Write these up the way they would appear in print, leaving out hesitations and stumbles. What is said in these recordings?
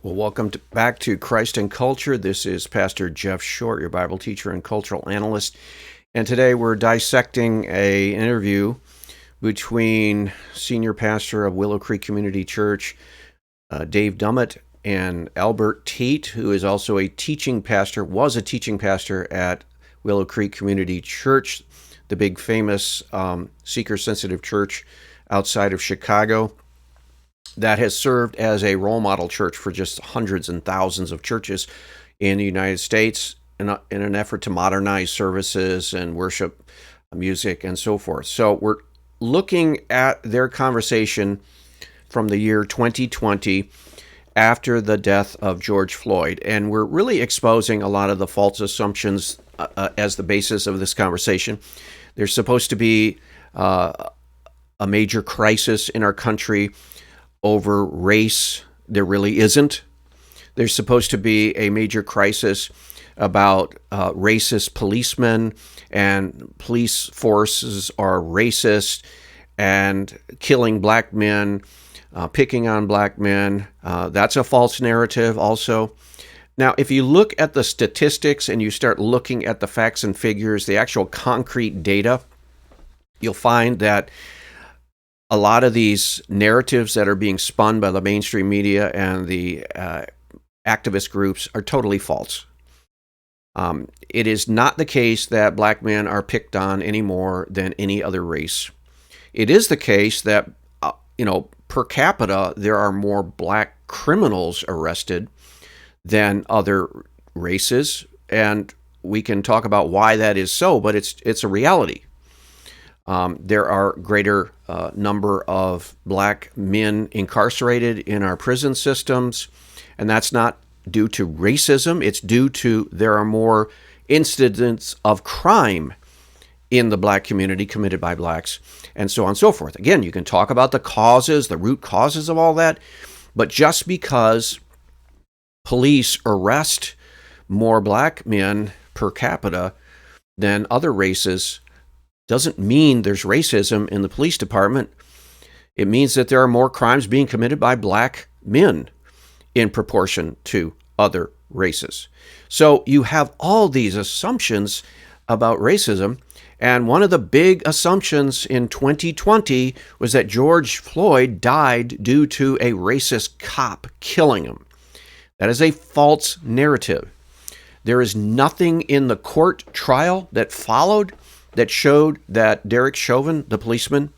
Well, welcome back to Christ and Culture. This is Pastor Jeff Short, your Bible teacher and cultural analyst. And today we're dissecting an interview between senior pastor of Willow Creek Community Church, Dave Dummett, and Albert Tate, who is also a teaching pastor, was a teaching pastor at Willow Creek Community Church, the big famous seeker-sensitive church outside of Chicago that has served as a role model church for just hundreds and thousands of churches in the United States in an effort to modernize services and worship music and so forth. So we're looking at their conversation from the year 2020 after the death of George Floyd, and we're really exposing a lot of the false assumptions as the basis of this conversation. There's supposed to be a major crisis in our country over race. There really isn't. There's supposed to be a major crisis about racist policemen, and police forces are racist and killing black men, picking on black men. That's a false narrative also. Now, if you look at the statistics and you start looking at the facts and figures, the actual concrete data, you'll find that a lot of these narratives that are being spun by the mainstream media and the activist groups are totally false. It is not the case that black men are picked on any more than any other race. It is the case that, per capita, there are more black criminals arrested than other races, and we can talk about why that is so, but it's a reality. There are greater number of black men incarcerated in our prison systems, and that's not due to racism. It's due to there are more incidents of crime in the black community committed by blacks, and so on and so forth. Again, you can talk about the causes, the root causes of all that, but just because police arrest more black men per capita than other races doesn't mean there's racism in the police department. It means that there are more crimes being committed by black men in proportion to other races. So you have all these assumptions about racism, and one of the big assumptions in 2020 was that George Floyd died due to a racist cop killing him. That is a false narrative. There is nothing in the court trial that followed that showed that Derek Chauvin, the policeman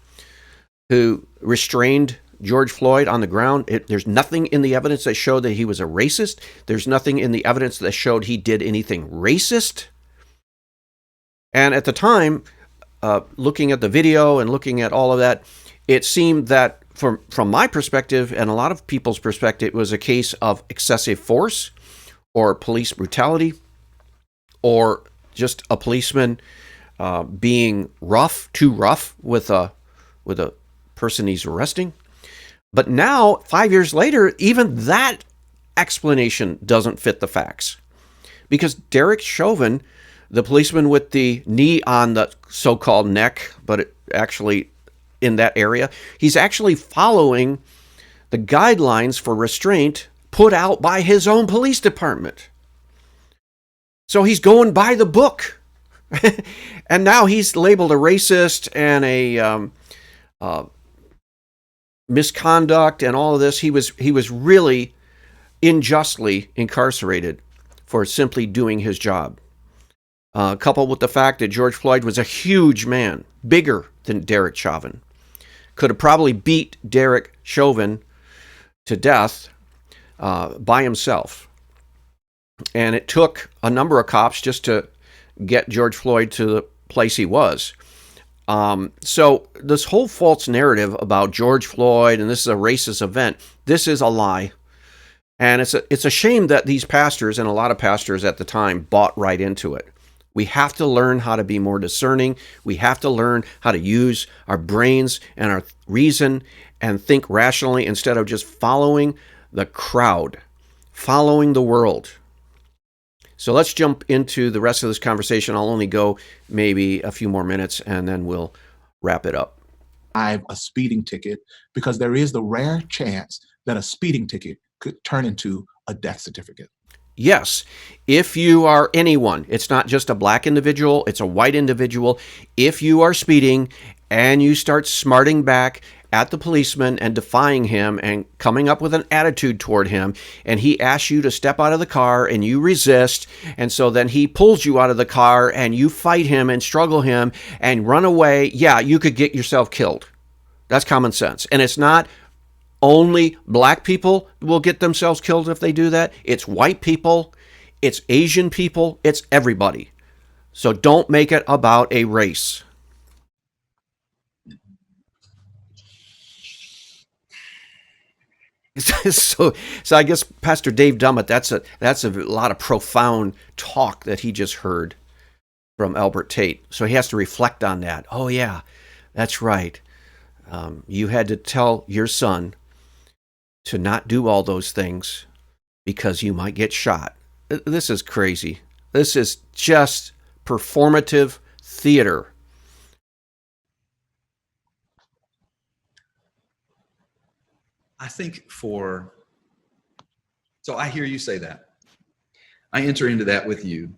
who restrained George Floyd on the ground, there's nothing in the evidence that showed that he was a racist. There's nothing in the evidence that showed he did anything racist. And at the time, looking at the video and looking at all of that, it seemed that from my perspective and a lot of people's perspective, it was a case of excessive force or police brutality or just a policeman being too rough with a person he's arresting. But now, 5 years later, even that explanation doesn't fit the facts. Because Derek Chauvin, the policeman with the knee on the so-called neck, but actually in that area, he's actually following the guidelines for restraint put out by his own police department. So he's going by the book. And now he's labeled a racist and a misconduct and all of this. He was really unjustly incarcerated for simply doing his job. Coupled with the fact that George Floyd was a huge man, bigger than Derek Chauvin, could have probably beat Derek Chauvin to death by himself. And it took a number of cops just to get George Floyd to the place he was. So this whole false narrative about George Floyd and this is a racist event, this is a lie. And it's a shame that these pastors and a lot of pastors at the time bought right into it. We have to learn how to be more discerning. We have to learn how to use our brains and our reason and think rationally instead of just following the crowd, following the world. So let's jump into the rest of this conversation. I'll only go maybe a few more minutes and then we'll wrap it up. A speeding ticket, because there is the rare chance that a speeding ticket could turn into a death certificate? Yes. If you are anyone, it's not just a black individual, it's a white individual. If you are speeding and you start smarting back at the policeman and defying him and coming up with an attitude toward him, and he asks you to step out of the car and you resist, and so then he pulls you out of the car and you fight him and struggle him and run away, yeah, you could get yourself killed. That's common sense. And it's not only black people will get themselves killed if they do that. It's white people, it's Asian people, it's everybody. So don't make it about a race. So I guess Pastor Dave Dummett, that's a lot of profound talk that he just heard from Albert Tate. So he has to reflect on that. Oh yeah, that's right. You had to tell your son to not do all those things because you might get shot. This is crazy. This is just performative theater. I think so I hear you say that. I enter into that with you.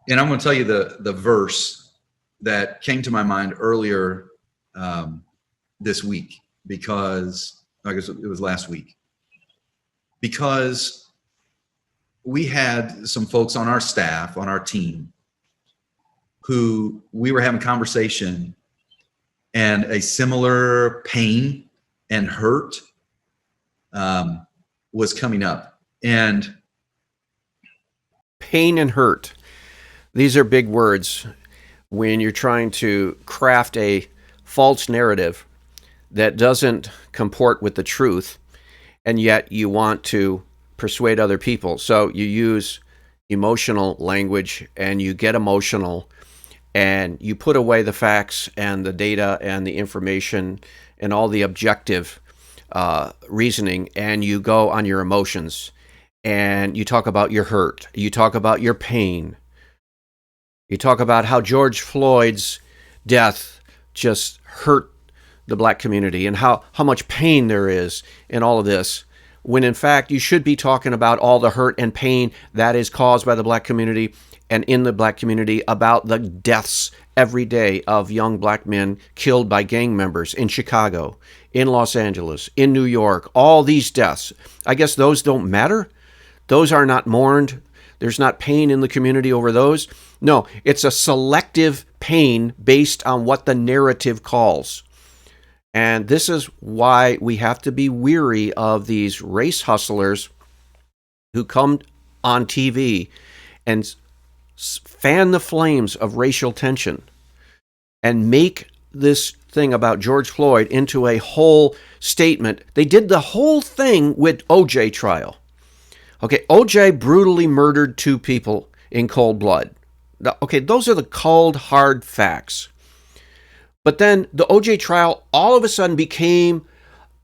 And I'm going to tell you the verse that came to my mind earlier this week, because I guess it was last week, because we had some folks on our staff, on our team, who we were having conversation, and a similar pain and hurt was coming up. And pain and hurt, these are big words when you're trying to craft a false narrative that doesn't comport with the truth, and yet you want to persuade other people. So you use emotional language and you get emotional and you put away the facts and the data and the information and all the objective reasoning, and you go on your emotions, and you talk about your hurt, you talk about your pain, you talk about how George Floyd's death just hurt the black community and how much pain there is in all of this, when in fact you should be talking about all the hurt and pain that is caused by the black community and in the black community, about the deaths every day of young black men killed by gang members in Chicago, in Los Angeles, in New York, all these deaths. I guess those don't matter. Those are not mourned. There's not pain in the community over those. No, it's a selective pain based on what the narrative calls. And this is why we have to be weary of these race hustlers who come on TV and fan the flames of racial tension and make this thing about George Floyd into a whole statement. They did the whole thing with OJ trial. Okay, OJ brutally murdered 2 people in cold blood. Okay, those are the cold, hard facts. But then the OJ trial all of a sudden became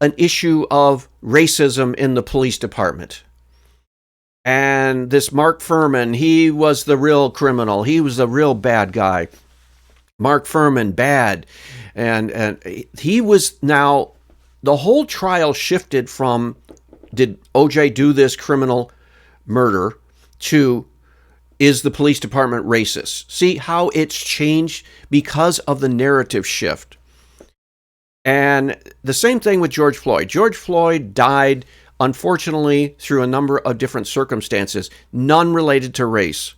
an issue of racism in the police department. And this Mark Fuhrman, he was the real criminal. He was the real bad guy. Mark Fuhrman, bad. And he was now, the whole trial shifted from, did OJ do this criminal murder, to, is the police department racist? See how it's changed because of the narrative shift. And the same thing with George Floyd. George Floyd died, unfortunately, through a number of different circumstances, none related to race.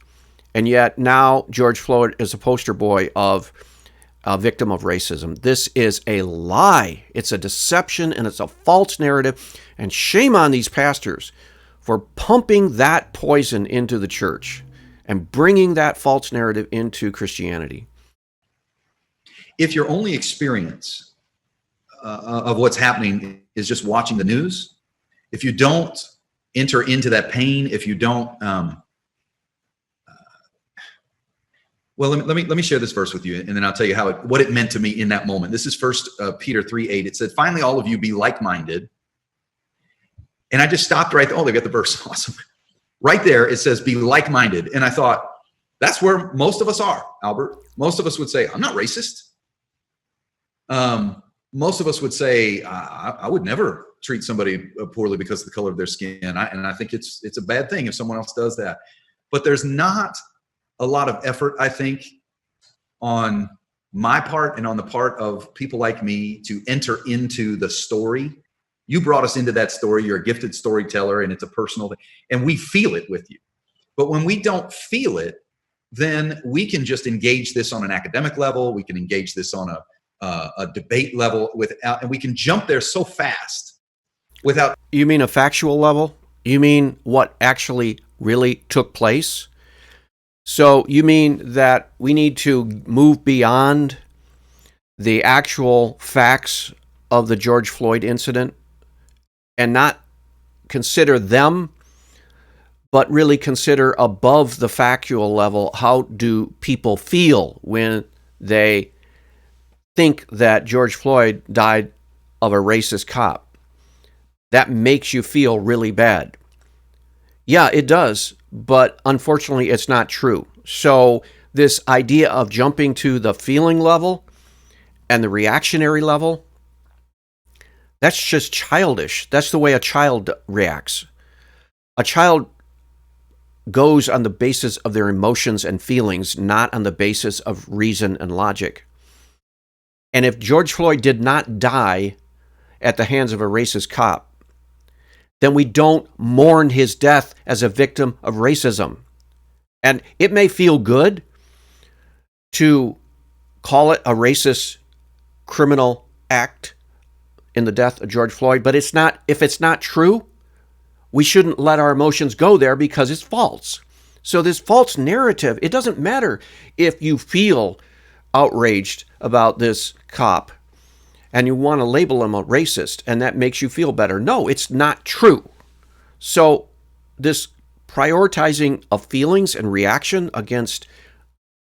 And yet now George Floyd is a poster boy of a victim of racism. This is a lie. It's a deception, and it's a false narrative. And shame on these pastors for pumping that poison into the church and bringing that false narrative into Christianity. If your only experience of what's happening is just watching the news, if you don't enter into that pain, if you don't, well, let me share this verse with you, and then I'll tell you what it meant to me in that moment. This is 1 Peter 3:8. It said, "Finally, all of you be like-minded." And I just stopped right there. Oh, they got the verse. Awesome. Right there, it says, "Be like-minded." And I thought, that's where most of us are, Albert. Most of us would say, I'm not racist. most of us would say, I would never treat somebody poorly because of the color of their skin. And I think it's a bad thing if someone else does that. But there's not a lot of effort, I think, on my part and on the part of people like me to enter into the story. You brought us into that story. You're a gifted storyteller, and it's a personal thing, and we feel it with you. But when we don't feel it, then we can just engage this on an academic level. We can engage this on a debate level and we can jump there so fast without. You mean a factual level? You mean what actually really took place? So you mean that we need to move beyond the actual facts of the George Floyd incident and not consider them, but really consider above the factual level, how do people feel when they think that George Floyd died of a racist cop? That makes you feel really bad. Yeah, it does, but unfortunately it's not true. So this idea of jumping to the feeling level and the reactionary level, that's just childish. That's the way a child reacts. A child goes on the basis of their emotions and feelings, not on the basis of reason and logic. And if George Floyd did not die at the hands of a racist cop, then we don't mourn his death as a victim of racism. And it may feel good to call it a racist criminal act in the death of George Floyd, but it's not. If it's not true, we shouldn't let our emotions go there because it's false. So this false narrative, it doesn't matter if you feel outraged about this cop and you want to label him a racist and that makes you feel better. No, it's not true. So this prioritizing of feelings and reaction against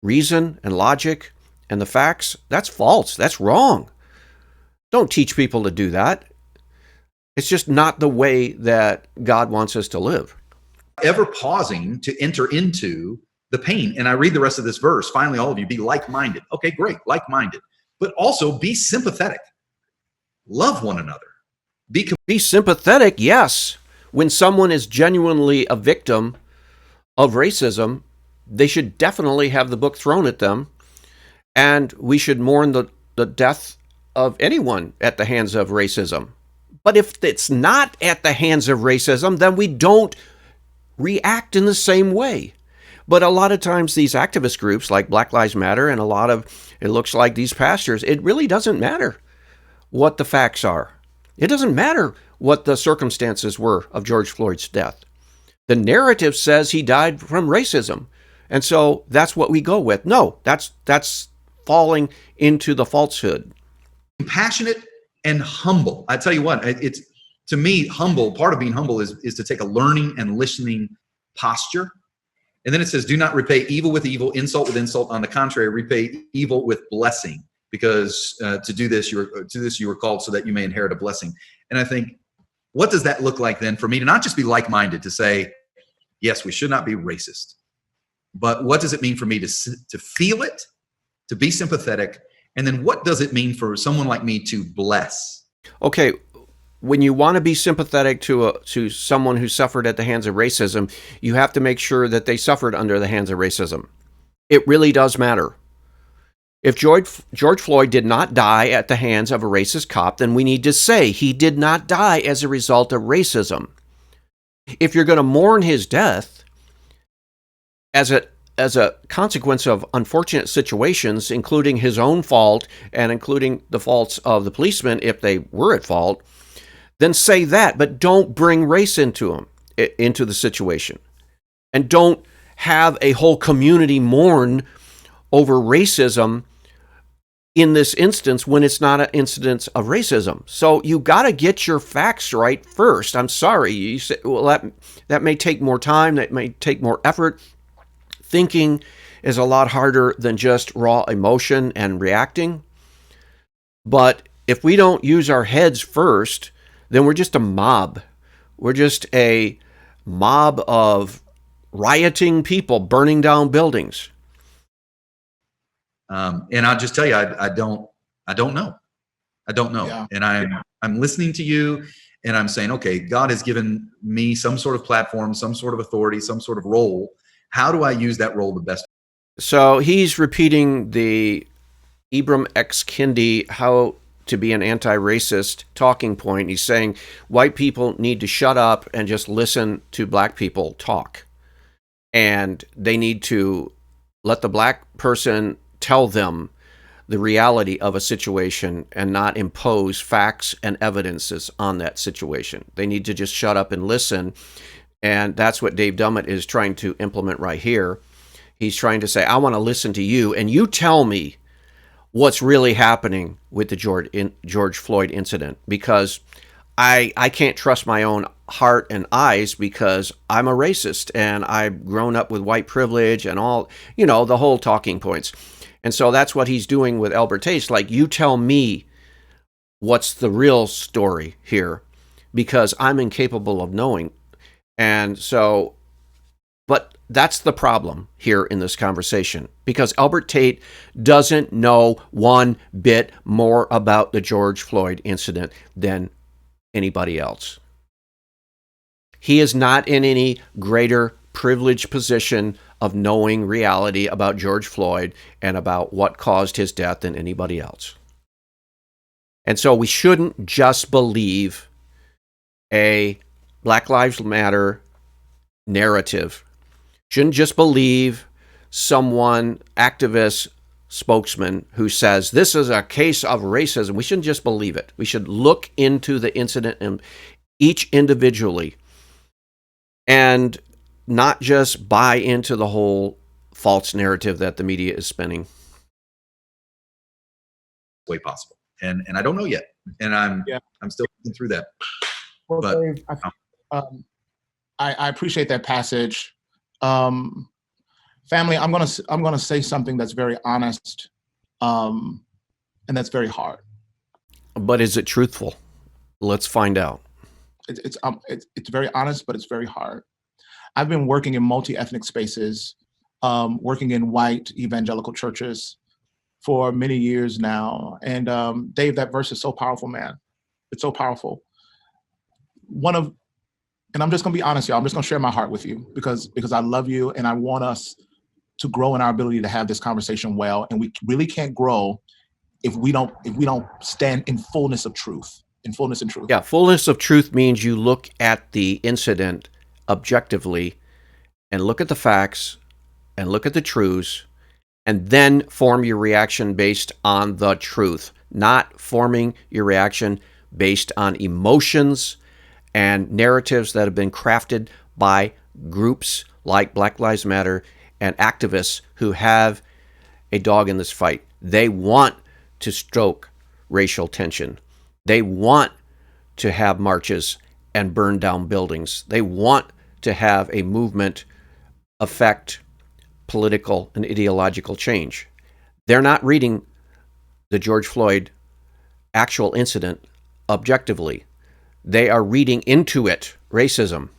reason and logic and the facts, that's false. That's wrong. Don't teach people to do that. It's just not the way that God wants us to live. Ever pausing to enter into the pain. And I read the rest of this verse. Finally, all of you be like-minded. Okay, great, like-minded. But also be sympathetic. Love one another. Be sympathetic, yes. When someone is genuinely a victim of racism, they should definitely have the book thrown at them. And we should mourn the death of anyone at the hands of racism. But if it's not at the hands of racism, then we don't react in the same way. But a lot of times these activist groups like Black Lives Matter and it looks like these pastors, it really doesn't matter what the facts are. It doesn't matter what the circumstances were of George Floyd's death. The narrative says he died from racism. And so that's what we go with. No, that's falling into the falsehood. Compassionate and humble. I tell you what, it's, to me, humble, part of being humble is to take a learning and listening posture. And then it says, do not repay evil with evil, insult with insult. On the contrary, repay evil with blessing, because to this you were called so that you may inherit a blessing. And I think, what does that look like then for me to not just be like-minded, to say, yes, we should not be racist, but what does it mean for me to feel it, to be sympathetic? And then what does it mean for someone like me to bless? Okay, when you want to be sympathetic to someone who suffered at the hands of racism, you have to make sure that they suffered under the hands of racism. It really does matter. If George Floyd did not die at the hands of a racist cop, then we need to say he did not die as a result of racism. If you're going to mourn his death as a consequence of unfortunate situations, including his own fault and including the faults of the policemen if they were at fault, then say that, but don't bring race into the situation. And don't have a whole community mourn over racism in this instance when it's not an incidence of racism. So you got to get your facts right first. I'm sorry. You say, well, that may take more time. That may take more effort. Thinking is a lot harder than just raw emotion and reacting. But if we don't use our heads first, then we're just a mob. We're just a mob of rioting people burning down buildings. And I'll just tell you, I don't know. I don't know. Yeah. And I'm listening to you, and I'm saying, okay, God has given me some sort of platform, some sort of authority, some sort of role. How do I use that role the best? So he's repeating the Ibram X. Kendi, how to be an anti-racist talking point. He's saying white people need to shut up and just listen to black people talk. And they need to let the black person tell them the reality of a situation and not impose facts and evidences on that situation. They need to just shut up and listen. And that's what Dave Dummett is trying to implement right here. He's trying to say, I want to listen to you, and you tell me what's really happening with the George Floyd incident, because I can't trust my own heart and eyes because I'm a racist and I've grown up with white privilege and all, the whole talking points. And so that's what he's doing with Albert Tate. Like, you tell me what's the real story here, because I'm incapable of knowing. And so, but that's the problem here in this conversation, because Albert Tate doesn't know one bit more about the George Floyd incident than anybody else. He is not in any greater privileged position of knowing reality about George Floyd and about what caused his death than anybody else. And so we shouldn't just believe a Black Lives Matter narrative. Shouldn't just believe someone, activist, spokesman, who says this is a case of racism. We shouldn't just believe it. We should look into the incident and each individually and not just buy into the whole false narrative that the media is spinning. Way possible. And I don't know yet. And I'm still thinking through that. Well, But Dave, I appreciate that passage. Family, I'm gonna say something that's very honest, and that's very hard. But is it truthful? Let's find out. It's very honest, but it's very hard. I've been working in multi-ethnic spaces, working in white evangelical churches for many years now. And Dave, that verse is so powerful, man. It's so powerful. And I'm just gonna be honest, y'all. I'm just gonna share my heart with you because I love you and I want us to grow in our ability to have this conversation well. And we really can't grow if we don't stand in fullness of truth. In fullness and truth. Yeah, fullness of truth means you look at the incident objectively and look at the facts and look at the truths and then form your reaction based on the truth, not forming your reaction based on emotions and narratives that have been crafted by groups like Black Lives Matter and activists who have a dog in this fight. They want to stoke racial tension. They want to have marches and burn down buildings. They want to have a movement affect political and ideological change. They're not reading the George Floyd actual incident objectively. They are reading into it racism.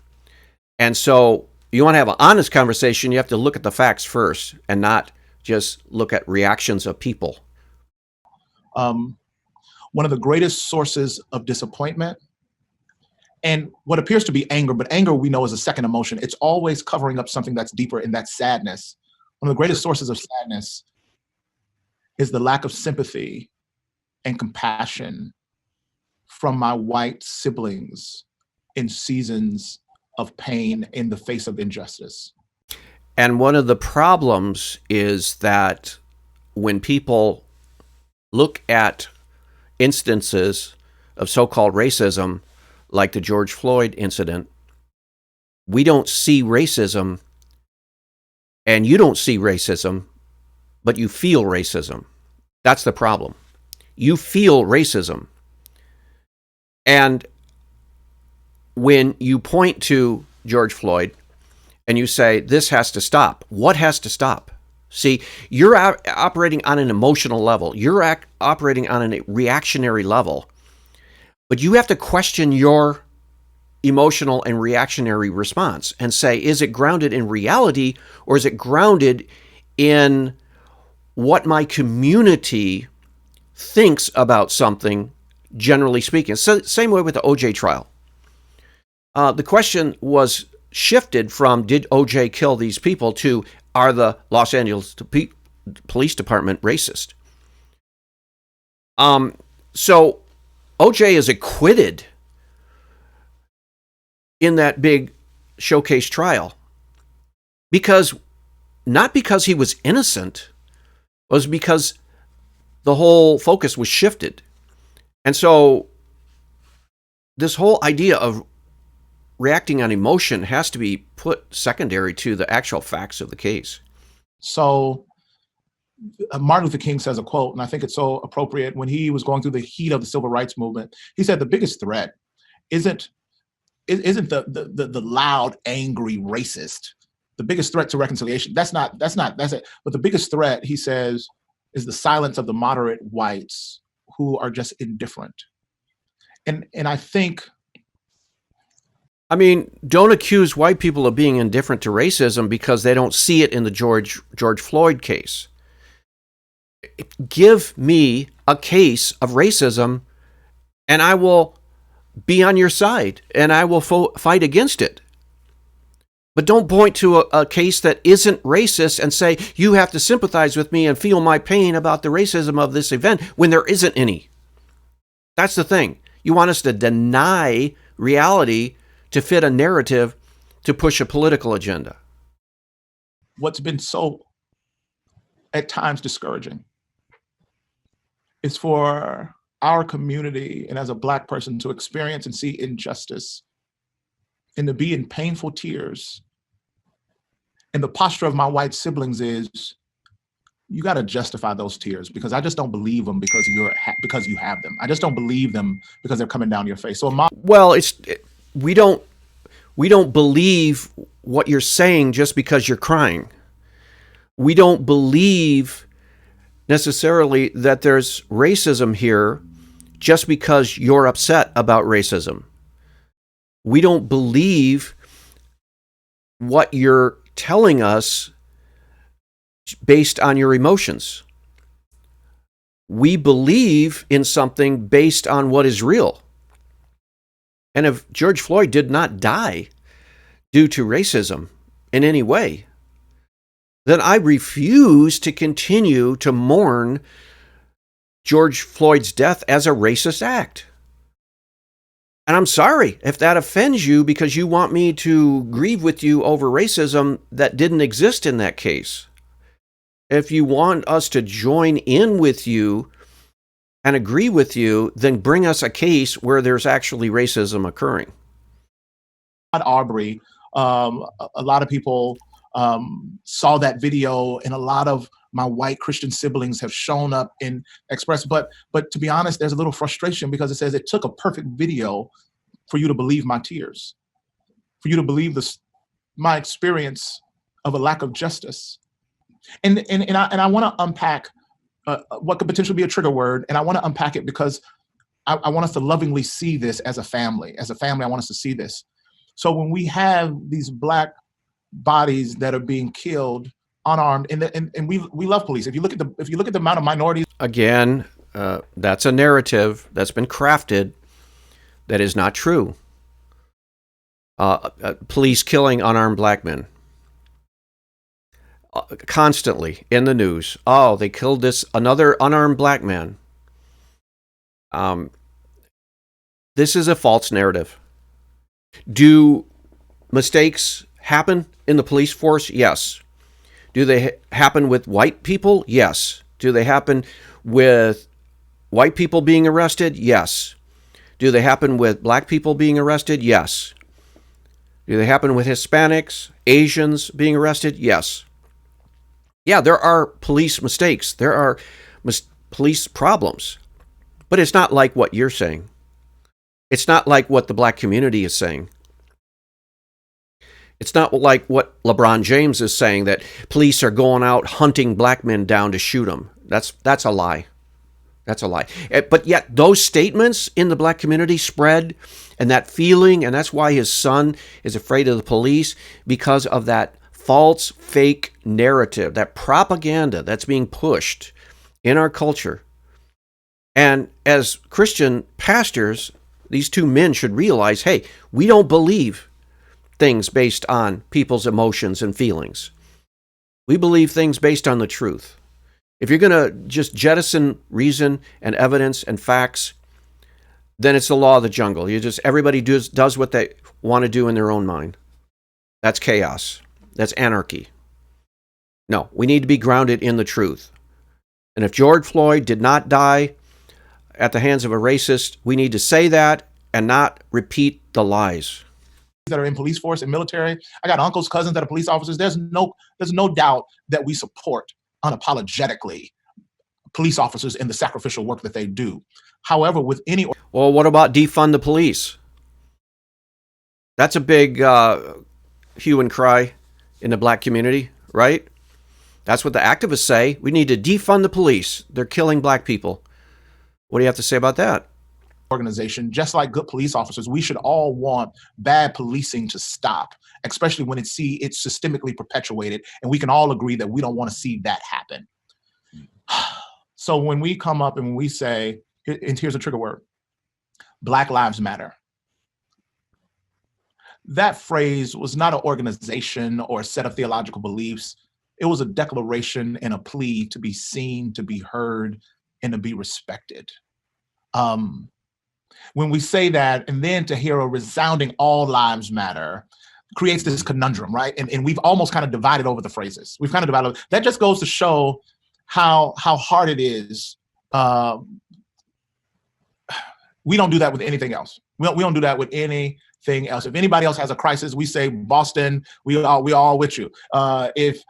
And so you want to have an honest conversation, you have to look at the facts first and not just look at reactions of people. One of the greatest sources of disappointment and what appears to be anger, but anger we know is a second emotion. It's always covering up something that's deeper, in that sadness. One of the greatest sources of sadness is the lack of sympathy and compassion from my white siblings in seasons of pain in the face of injustice. And one of the problems is that when people look at instances of so-called racism, like the George Floyd incident, we don't see racism, and you don't see racism, but you feel racism. That's the problem. You feel racism. And when you point to George Floyd and you say, this has to stop, what has to stop? See, you're operating on an emotional level. You're operating on a reactionary level. But you have to question your emotional and reactionary response and say, is it grounded in reality or is it grounded in what my community thinks about something generally speaking. So, same way with the OJ trial. The question was shifted from did OJ kill these people to are the Los Angeles Police Department racist? So OJ is acquitted in that big showcase trial not because he was innocent, was because the whole focus was shifted. And so this whole idea of reacting on emotion has to be put secondary to the actual facts of the case. So Martin Luther King says a quote, and I think it's so appropriate. When he was going through the heat of the civil rights movement, he said the biggest threat isn't the loud, angry racist. The biggest threat to reconciliation, that's it. But the biggest threat, he says, is the silence of the moderate whites who are just indifferent. And I think, I mean, don't accuse white people of being indifferent to racism because they don't see it in the George Floyd case. Give me a case of racism and I will be on your side and I will fight against it. But don't point to a case that isn't racist and say, you have to sympathize with me and feel my pain about the racism of this event when there isn't any. That's the thing. You want us to deny reality to fit a narrative to push a political agenda. What's been so, at times, discouraging is for our community and as a Black person to experience and see injustice and to be in painful tears. And the posture of my white siblings is, you got to justify those tears because I just don't believe them because you have them. I just don't believe them because they're coming down your face. So we don't believe what you're saying just because you're crying. We don't believe necessarily that there's racism here just because you're upset about racism. We don't believe what you're telling us based on your emotions. We believe in something based on what is real. And if George Floyd did not die due to racism in any way, then I refuse to continue to mourn George Floyd's death as a racist act. And I'm sorry if that offends you because you want me to grieve with you over racism that didn't exist in that case. If you want us to join in with you and agree with you, then bring us a case where there's actually racism occurring. Arbery, a lot of people saw that video, and a lot of my white Christian siblings have shown up and expressed. But to be honest, there's a little frustration because it says it took a perfect video for you to believe my tears, for you to believe my experience of a lack of justice. And I want to unpack what could potentially be a trigger word, and I want to unpack it because I want us to lovingly see this as a family. As a family, I want us to see this. So when we have these Black bodies that are being killed unarmed, and we love police. If you look at the amount of minorities, again, that's a narrative that's been crafted that is not true. Police killing unarmed Black men. Constantly in the news. Oh, they killed another unarmed Black man. This is a false narrative. Do mistakes happen in the police force? Yes. Do they happen with white people? Yes. Do they happen with white people being arrested? Yes. Do they happen with Black people being arrested? Yes. Do they happen with Hispanics, Asians being arrested? Yes. Yeah, there are police mistakes. There are police problems. But it's not like what you're saying. It's not like what the Black community is saying. It's not like what LeBron James is saying, that police are going out hunting Black men down to shoot them. That's a lie. That's a lie. But yet those statements in the Black community spread, and that feeling, and that's why his son is afraid of the police, because of that false, fake narrative, that propaganda that's being pushed in our culture. And as Christian pastors, these two men should realize, hey, we don't believe things based on people's emotions and feelings. We believe things based on the truth. If you're going to just jettison reason and evidence and facts, then it's the law of the jungle. Everybody does what they want to do in their own mind. That's chaos. That's anarchy. No, we need to be grounded in the truth. And if George Floyd did not die at the hands of a racist, we need to say that and not repeat the lies. That are in police force and military. I got uncles, cousins that are police officers. There's no doubt that we support unapologetically police officers in the sacrificial work that they do. However, with any... Well, what about defund the police? That's a big hue and cry in the black community, right? That's what the activists say. We need to defund the police. They're killing black people. What do you have to say about that? Organization, just like good police officers, we should all want bad policing to stop, especially when it's systemically perpetuated, and we can all agree that we don't want to see that happen. So when we come up and when we say, and here's a trigger word, Black Lives Matter, that phrase was not an organization or a set of theological beliefs. It was a declaration and a plea to be seen, to be heard, and to be respected. When we say that, and then to hear a resounding all lives matter creates this conundrum, right? And we've almost kind of divided over the phrases. We've kind of divided. That just goes to show how hard it is. We don't do that with anything else. We don't do that with anything else. If anybody else has a crisis, we say, Boston, we all with you. If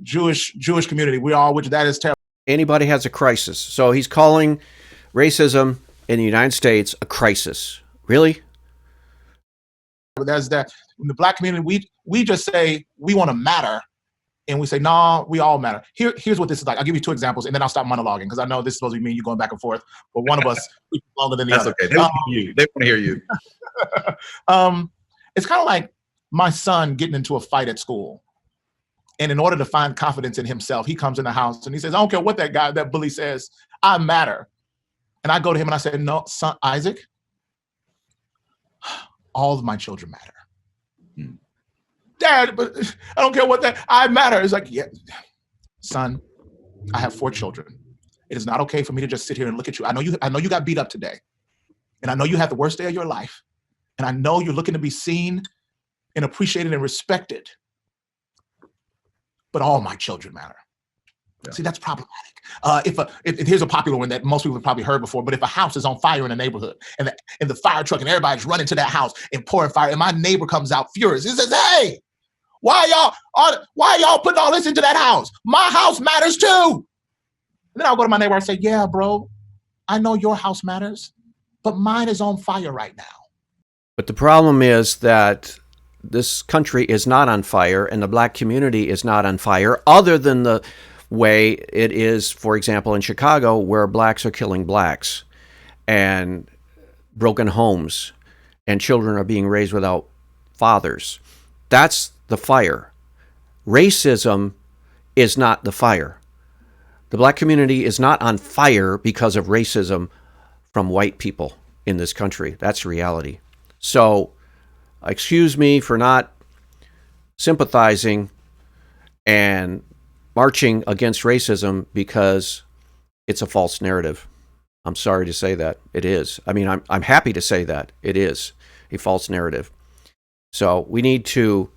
Jewish community, we all with you. That is terrible. Anybody has a crisis. So he's calling racism in the United States a crisis. Really? There's that. In the black community, we just say we want to matter, and we say, nah, we all matter. Here's what this is like. I'll give you two examples, and then I'll stop monologuing, because I know this is supposed to be me and you going back and forth, but one of us speaks longer than the other. That's okay. They want to hear you. They want to hear you. It's kind of like my son getting into a fight at school. And in order to find confidence in himself, he comes in the house and he says, I don't care what that bully says, I matter. And I go to him and I say, no, son, Isaac, all of my children matter. Dad, but I don't care what I matter. It's like, yeah, son, I have 4 children. It is not okay for me to just sit here and look at you. I know you got beat up today. And I know you had the worst day of your life. And I know you're looking to be seen and appreciated and respected. But all my children matter. Yeah. See, that's problematic. If here's a popular one that most people have probably heard before, but if a house is on fire in a neighborhood and the fire truck and everybody's running to that house and pouring fire, and my neighbor comes out furious, he says, hey, why y'all putting all this into that house? My house matters too. And then I'll go to my neighbor and say, yeah, bro, I know your house matters, but mine is on fire right now. But the problem is that this country is not on fire, and the black community is not on fire, other than the way it is, for example, in Chicago, where blacks are killing blacks, and broken homes, and children are being raised without fathers. That's the fire. Racism is not the fire. The black community is not on fire because of racism from white people in this country. That's reality. So, excuse me for not sympathizing and marching against racism because it's a false narrative. I'm sorry to say that. It is. I mean, I'm happy to say that. It is a false narrative. So we need to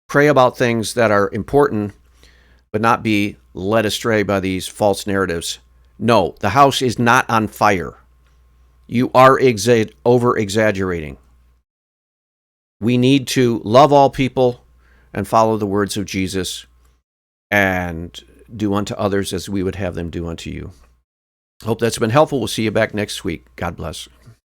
pray about things that are important, but not be led astray by these false narratives. No, the house is not on fire. You are over-exaggerating. We need to love all people and follow the words of Jesus and do unto others as we would have them do unto you. Hope that's been helpful. We'll see you back next week. God bless.